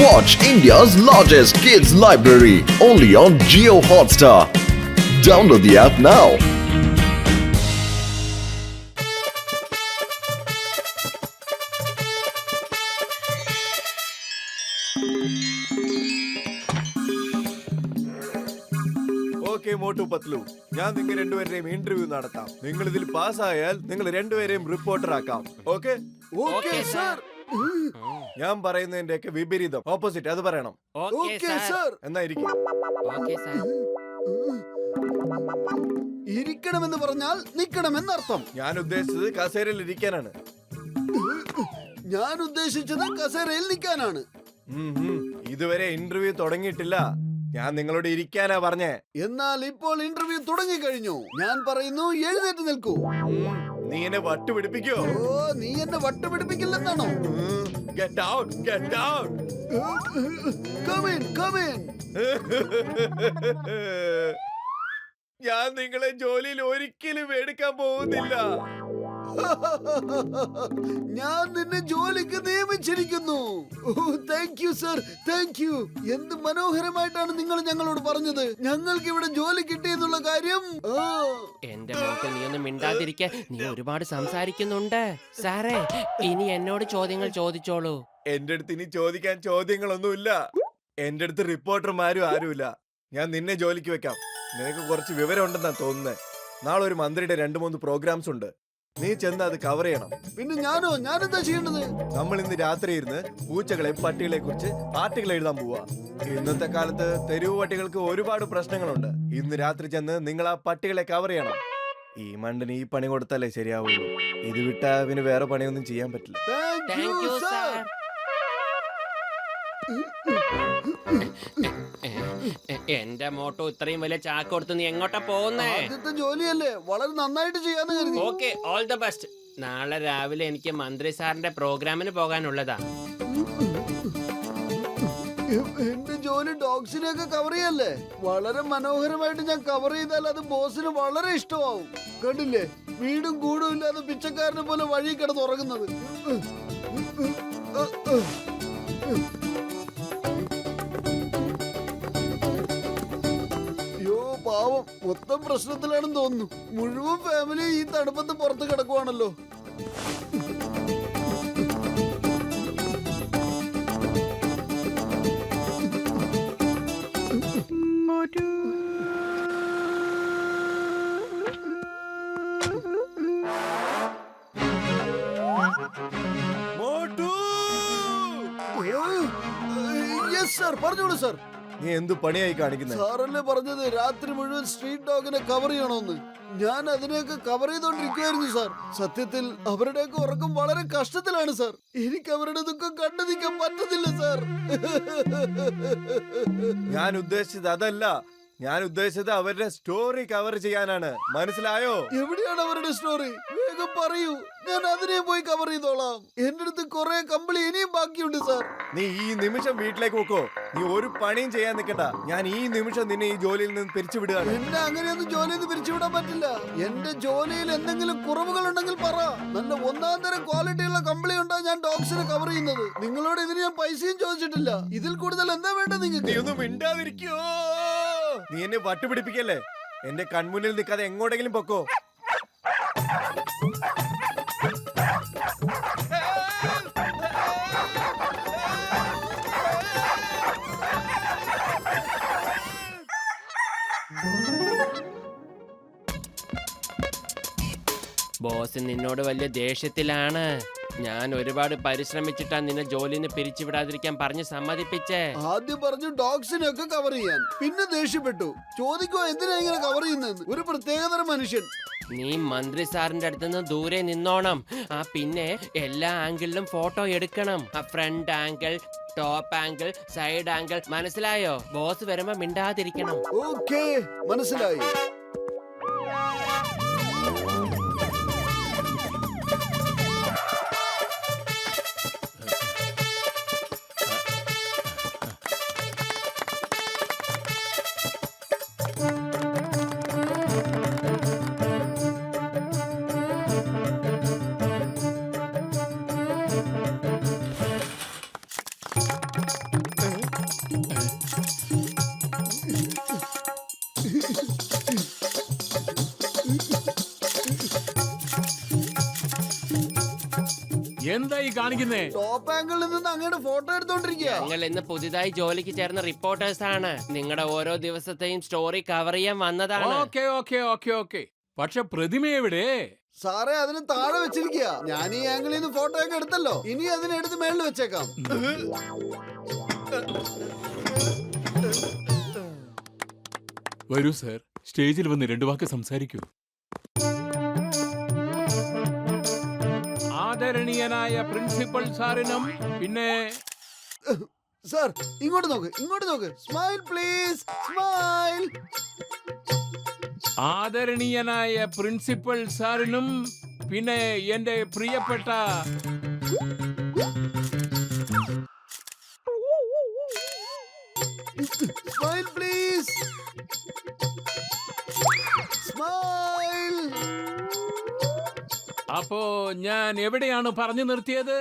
Watch India's largest kids library only on Jio Hotstar. Download the app now. Okay Motu Patlu, ഞാൻ നിങ്ങൾ രണ്ടുപേരെയും interview നടത്താം. നിങ്ങൾ ഇതിൽ പാസ്സായാൽ നിങ്ങൾ രണ്ടുപേരെയും റിപ്പോർട്ടർ ആക്കാം. ഓക്കെ? Okay sir. ഞാൻ പറയുന്നതിന്റെ ഒക്കെ വിപരീതം, ഓപ്പോസിറ്റ് അത് പറയണം. Okay sir. എന്നാ ഇരിക്കും. Okay sir. ഇരിക്കണമെന്ന് പറഞ്ഞാൽ നിൽക്കണമെന്നർത്ഥം. ഞാൻ ഉദ്ദേശിച്ചത് കസേരയിൽ ഇരിക്കാനാണ്. ഞാൻ ഉദ്ദേശിച്ചത് കസേരയിൽ നിൽക്കാനാണ്. ഇതുവരെ ഇന്റർവ്യൂ തുടങ്ങിയിട്ടില്ല. ഞാൻ നിങ്ങളോട് ഇരിക്കാനാ പറഞ്ഞേ. എന്നാൽ ഇപ്പോൾ ഇന്റർവ്യൂ തുടങ്ങി കഴിഞ്ഞു. ഞാൻ പറയുന്നു എഴുന്നേറ്റ് നിൽക്കൂ. നീ എന്നെ വട്ടുപിടിപ്പിക്കോ? ഓ, നീ എന്നെ വട്ടുപിടിപ്പിക്കില്ലെന്നാണോ? Get out, get out. Come in, come in. ഞാൻ നിങ്ങളെ ജോലിയിൽ ഒരിക്കലും എടുക്കാൻ പോകുന്നില്ല. ഞാൻ നിന്നെ ജോലിക്ക് നിയമിച്ചിരിക്കുന്നു. Thank you sir, thank you. എന്ത് മനോഹരമായിട്ടാണ് നിങ്ങൾ ഞങ്ങളോട് പറഞ്ഞത്. ഞങ്ങൾക്ക് ഇവിടെ ജോലി കിട്ടിയെന്നുള്ള കാര്യം. എന്റെ മോക്ക് നീ ഒന്നും മിണ്ടാതിരിക്കെ. നീ ഒരുപാട് സംസാരിക്കുന്നുണ്ട്. സാറേ, ഇനി എന്നോട് ചോദ്യങ്ങൾ ചോദിച്ചോളൂ. എന്റെ അടുത്ത് ഇനി ചോദിക്കാൻ ചോദ്യങ്ങളൊന്നുമില്ല. എന്റെ അടുത്ത് റിപ്പോർട്ടർമാരും ആരുമില്ല. ഞാൻ നിന്നെ ജോലിക്ക് വെക്കാം. നിനക്ക് കുറച്ച് വിവരം ഉണ്ടെന്നാ തോന്നുന്നത്. നാളെ ഒരു മന്ത്രിയുടെ 2-3 പ്രോഗ്രാംസ് ഉണ്ട്. നീ ചെന്ന് അത് കവർ ചെയ്യണം. പിന്നെ ഞാനെന്താ ചെയ്യേണ്ടത്? നമ്മൾ ഇന്ന് രാത്രി ഇരുന്ന് പൂച്ചകളെ പട്ടികളെ കുറിച്ച് ആർട്ടിക്കിൾ എഴുതാൻ പോവാ. ഇന്നത്തെ കാലത്ത് തെരുവ് പട്ടികൾക്ക് ഒരുപാട് പ്രശ്നങ്ങളുണ്ട്. ഇന്ന് രാത്രി ചെന്ന് നിങ്ങൾ ആ പട്ടികളെ കവർ ചെയ്യണം. ഈ മണ്ടന് ഈ പണി കൊടുത്താലേ ശരിയാവുള്ളൂ. ഇത് വിട്ടാ പിന്നെ വേറെ പണിയൊന്നും ചെയ്യാൻ പറ്റില്ല. Thank you sir. എന്റെ മോട്ടോ ഇത്രയും വലിയ ചാക്ക് കൊടുത്ത് നീ എങ്ങോട്ടാ പോകുന്നേ? ആദ്യത്തെ ജോലിയല്ലേ, വളരെ നന്നായിട്ട് ചെയ്യാന്ന് കരുതി. Okay, all the best. നാളെ രാവിലെ എനിക്ക് മന്ത്രി സാറിന്റെ പ്രോഗ്രാമിന് പോകാനുള്ളതാ. എന്റെ ജോലി ഡോഗ്സിനെയൊക്കെ കവർ ചെയ്യല്ലേ. വളരെ മനോഹരമായിട്ട് ഞാൻ കവർ ചെയ്താൽ അത് ബോസിന് വളരെ ഇഷ്ടമാവും. കണ്ടില്ലേ, വീടും കൂടും ഇല്ലാതെ പിച്ചക്കാരനെ പോലെ വഴി കിടന്ന് ഉറങ്ങുന്നത്. പാവം, മൊത്തം പ്രശ്നത്തിലാണെന്ന് തോന്നുന്നു. മുഴുവൻ ഫാമിലി ഈ തണുപ്പത്ത് പുറത്ത് കിടക്കുവാണല്ലോ. യെസ് സാർ, പറഞ്ഞോളൂ സാർ. നീ എന്ത് പണിയായി കാണിക്കുന്നത്? സാറല്ലേ പറഞ്ഞത് രാത്രി മുഴുവൻ സ്ട്രീറ്റ് ഡോഗിനെ കവർ ചെയ്യണമെന്ന്. ഞാൻ അതിനെയൊക്കെ കവർ ചെയ്തോണ്ടിരിക്കുവായിരുന്നു സാർ. സത്യത്തിൽ അവരുടെയൊക്കെ ഉറക്കം വളരെ കഷ്ടത്തിലാണ് സാർ. എനിക്ക് അവരുടെ ദുഃഖം കണ്ടു നിൽക്കാൻ പറ്റത്തില്ല സാർ. ഞാൻ ഉദ്ദേശിച്ചത് അതല്ല. ഞാൻ ഉദ്ദേശിച്ചത് അവരുടെ സ്റ്റോറി കവർ ചെയ്യാനാണ്. മനസ്സിലായോ? എവിടെയാണ് അവരുടെ സ്റ്റോറി? വേഗം പറയൂ, ഞാൻ അതിനെ പോയി കവർ ചെയ്തോളാം. എന്റെ അടുത്ത് കുറെ കമ്പിളി ഇനിയും ബാക്കിയുണ്ട് സാർ. നീ ഈ നിമിഷം വീട്ടിലേക്ക് പോക്കോ. നീ ഒരു പണിയും ചെയ്യാൻ നിൽക്കണ്ട. ഞാൻ ഈ നിമിഷം നിന്നെ ഈ ജോലിയിൽ നിന്ന് പിരിച്ചുവിടുകയാണ്. എന്നെ അങ്ങനെയൊന്നും ജോലിയിൽ നിന്ന് പിരിച്ചുവിടാൻ പറ്റില്ല. എന്റെ ജോലിയിൽ എന്തെങ്കിലും കുറവുകൾ ഉണ്ടെങ്കിൽ പറ. നല്ല 1-ാം തരം ക്വാളിറ്റിയുള്ള കമ്പിളി ഉണ്ടാ ഞാൻ ഡോഗ്സിനെ കവർ ചെയ്യുന്നത്. നിങ്ങളോട് ഇതിന് ഞാൻ പൈസയും ചോദിച്ചിട്ടില്ല. ഇതിൽ കൂടുതൽ എന്താ വേണ്ടത് നിങ്ങൾക്ക്? നീ ഒന്നും മിണ്ടാതിരിക്കോ. നീ എന്നെ വട്ടുപിടിപ്പിക്കല്ലേ. എന്റെ കൺമുന്നിൽ നിൽക്കാതെ എങ്ങോട്ടെങ്കിലും പൊക്കോ. ബോസ് നിന്നോട് വലിയ ദേഷ്യത്തിലാണ്. ഞാൻ ഒരുപാട് പരിശ്രമിച്ചിട്ടാ നിന്നെ ജോലിന്ന് പിരിച്ചുവിടാതിരിക്കാൻ പറഞ്ഞ് സമ്മതിപ്പിച്ചേ. ആദ്യം പറഞ്ഞു ഡോഗ്സിനെയൊക്കെ കവർ ചെയ്യാൻ, പിന്നെ ദേഷ്യപ്പെട്ടു. ചോദിക്കോ എന്തിനാ ഇങ്ങനെ കവർ ചെയ്യുന്നത്? ഒരു പ്രത്യേകതരം മനുഷ്യൻ. നീ മന്ത്രി സാറിന്റെ അടുത്തുനിന്ന് ദൂരെ നിന്നോണം. പിന്നെ എല്ലാ ആംഗിളിലും ഫോട്ടോ എടുക്കണം. Front angle, top angle, side angle. മനസ്സിലായോ? ബോസ് വരുമ്പോ മിണ്ടാതിരിക്കണം. ഓക്കേ, മനസ്സിലായി. എന്തായി കാണിക്കുന്നേ? ടോപ്പ് ആംഗിളിൽ നിന്ന് അങ്ങയുടെ ഫോട്ടോ എടുത്തോണ്ടിരിക്കുക. ഞങ്ങൾ ഇന്ന് പുതിയതായി ജോലിക്ക് ചേർന്ന റിപ്പോർട്ടേഴ്സ് ആണ്. നിങ്ങളുടെ ഓരോ ദിവസത്തെയും സ്റ്റോറി കവർ ചെയ്യാൻ വന്നതാണ്. Okay okay okay okay. പക്ഷെ പ്രതിമ എവിടെ? സാറേ അതിന് താഴെ വെച്ചിരിക്കുക. ഞാൻ ഈ ആംഗിളിൽ നിന്ന് ഫോട്ടോ ഒക്കെ എടുത്തല്ലോ. ഇനി അതിനെ എടുത്ത് മേളിൽ വെച്ചേക്കാം. വരൂ സർ, സ്റ്റേജിൽ വന്ന് 2 വാക്ക് സംസാരിക്കൂ. ആദരണീയനായ പ്രിൻസിപ്പൽ സാറിനും പിന്നെ സാർ ഇങ്ങോട്ട് നോക്ക്, ഇങ്ങോട്ട് നോക്ക്. Smile please, smile. ആദരണീയനായ പ്രിൻസിപ്പൽ സാറിനും പിന്നെ എന്റെ പ്രിയപ്പെട്ട സ്മൈൽ പ്ലീസ്, സ്മൈൽ. അപ്പോ ഞാൻ എവിടെയാണ് പറഞ്ഞു നിർത്തിയത്?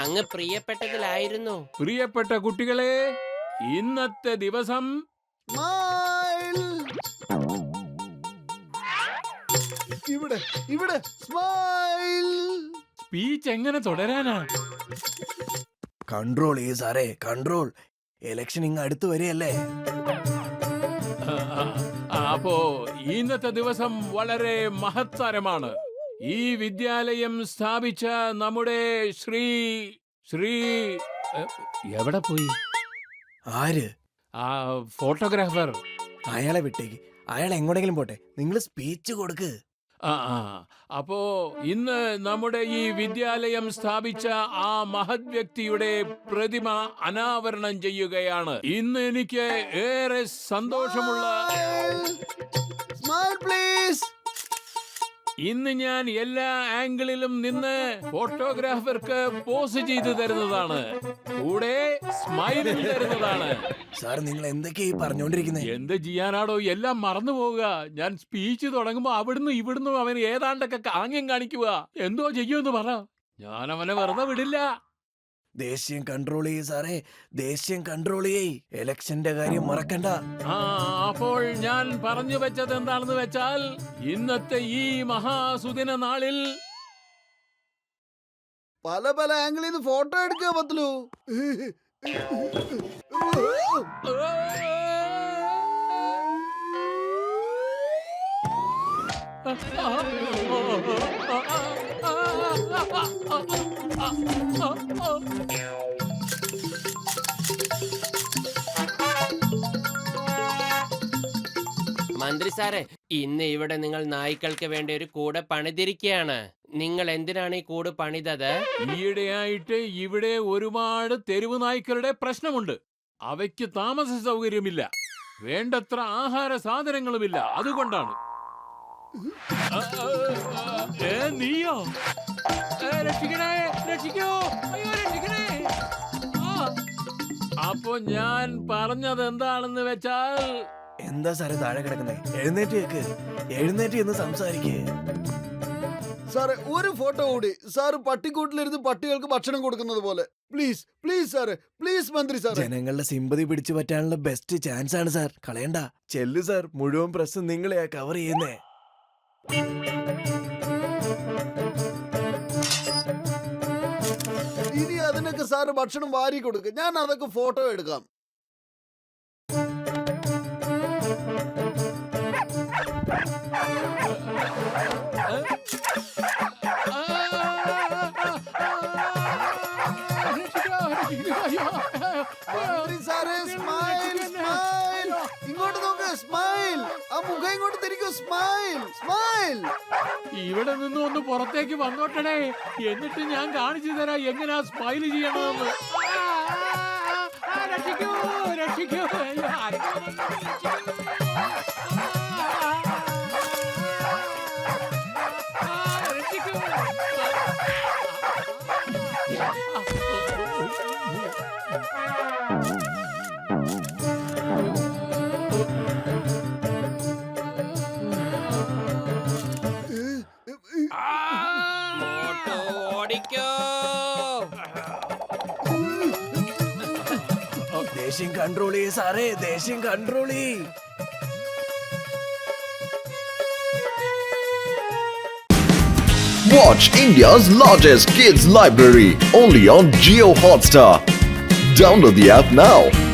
അങ്ങ് പ്രിയപ്പെട്ടതിലായിരുന്നു. പ്രിയപ്പെട്ട കുട്ടികളെ, ഇന്നത്തെ ദിവസം സ്മൈൽ. ഇവിടെ ഇവിടെ സ്മൈൽ. സ്പീച്ച് എങ്ങനെ തുടരാനാ? കൺട്രോൾ ചെയ്യ് സാറേ, കൺട്രോൾ. ഇലക്ഷൻ ഇങ്ങ് അടുത്ത് വരികയല്ലേ. അപ്പോ ഇന്നത്തെ ദിവസം വളരെ മഹത്തരമാണ്. ഈ വിദ്യാലയം സ്ഥാപിച്ച നമ്മുടെ ശ്രീ എവിടെ പോയി? ആര്? ആ ഫോട്ടോഗ്രാഫർ. അയാളെ വിട്ടേക്ക്, അയാൾ എങ്ങോട്ടെങ്കിലും പോട്ടെ. നിങ്ങൾ സ്പീച്ച് കൊടുക്ക്. അപ്പോ ഇന്ന് നമ്മുടെ ഈ വിദ്യാലയം സ്ഥാപിച്ച ആ മഹത് വ്യക്തിയുടെ പ്രതിമ അനാവരണം ചെയ്യുകയാണ്. ഇന്ന് എനിക്ക് ഏറെ സന്തോഷമുള്ള സ്മൈൽ പ്ലീസ്. ഇന്ന് ഞാൻ എല്ലാ ആംഗിളിലും നിന്ന് ഫോട്ടോഗ്രാഫർക്ക് പോസ് ചെയ്തു തരുന്നതാണ്, കൂടെ സ്മൈലും തരുന്നതാണ്. സാർ നിങ്ങൾ എന്തൊക്കെയായി പറഞ്ഞോണ്ടിരിക്കുന്നത്? എന്ത് ചെയ്യാനാടോ, എല്ലാം മറന്നു പോവുക. ഞാൻ സ്പീച്ച് തുടങ്ങുമ്പോ അവിടുന്ന് ഇവിടുന്ന് അവൻ ഏതാണ്ടൊക്കെ കാങ്യം കാണിക്കുക. എന്തോ ചെയ്യുമെന്ന് പറ, ഞാൻ അവനെ വെറുതെ വിടില്ല. ദേഷ്യം കൺട്രോൾ ചെയ്യ് സാറേ, ദേഷ്യം കൺട്രോൾ ചെയ്യ്. ഇലക്ഷന്റെ കാര്യം മറക്കണ്ട. അപ്പോൾ ഞാൻ പറഞ്ഞു വെച്ചത് എന്താണെന്ന് വെച്ചാൽ, ഇന്നത്തെ ഈ മഹാസുദിന നാളിൽ പല പല ആംഗിളിൽ നിന്ന് ഫോട്ടോ എടുക്കുക പത്ലു. മന്ത്രി സാറേ, ഇന്ന് ഇവിടെ നിങ്ങൾ നായ്ക്കൾക്ക് വേണ്ടി ഒരു കൂട് പണിതിരിക്കുകയാണ്. നിങ്ങൾ എന്തിനാണ് ഈ കൂട് പണിതത്? ഈയിടെയായിട്ട് ഇവിടെ ഒരുപാട് തെരുവ് നായ്ക്കളുടെ പ്രശ്നമുണ്ട്. അവയ്ക്ക് താമസ സൗകര്യമില്ല, വേണ്ടത്ര ആഹാര സാധനങ്ങളുമില്ല. അതുകൊണ്ടാണ്. നീയോ? രക്ഷിക്കണേ, രക്ഷിക്കോ, അയ്യോ രക്ഷിക്കണേ. അപ്പൊ ഞാൻ പറഞ്ഞത് എന്താണെന്ന് വെച്ചാൽ, എന്താ സാറേ താഴെ കിടക്കുന്നേ? എഴുന്നേറ്റ് കേക്ക്, എഴുന്നേറ്റ് എന്ന് സംസാരിക്കേ. സാറേ ഒരു ഫോട്ടോ കൂടി. സാറ് പട്ടിക്കൂട്ടിലിരുന്ന് പട്ടികൾക്ക് ഭക്ഷണം കൊടുക്കുന്നത് പോലെ. പ്ലീസ് പ്ലീസ് സാറേ, പ്ലീസ് മന്ത്രി സാർ. ജനങ്ങളുടെ സിമ്പതി പിടിച്ചു പറ്റാനുള്ള ബെസ്റ്റ് ചാൻസ് ആണ് സാർ, കളയണ്ട. ചെല്ലു സാർ, മുഴുവൻ പ്രസ് നിങ്ങളെയാ കവർ ചെയ്യുന്നേ. ഇനി അതിനൊക്കെ സാറ് ഭക്ഷണം വാരി കൊടുക്കുക, ഞാൻ അതൊക്കെ ഫോട്ടോ എടുക്കാം. മന്ത്രി സാറേ സ്മൈൽ, സ്മൈൽ. ഇങ്ങോട്ട് നോക്ക്, സ്മൈൽ. ആ മുഖം ഇങ്ങോട്ട് തിരിക്കൂ, സ്മൈൽ, സ്മൈൽ. ഇവിടെ നിന്ന് ഒന്ന് പുറത്തേക്ക് വന്നോട്ടടേ, എന്നിട്ട് ഞാൻ കാണിച്ചു തരാം എങ്ങനെയാ സ്മൈൽ ചെയ്യണമെന്ന്. രക്ഷിക്കൂ, രക്ഷിക്കൂ. ഓടിക്കോ. ദേഷ്യം കൺട്രോൾ ചെയ്യ് സാറേ, ദേഷ്യം കൺട്രോൾ ചെയ്യ്. Watch India's largest kids library only on Geo Hotstar. Download the app now.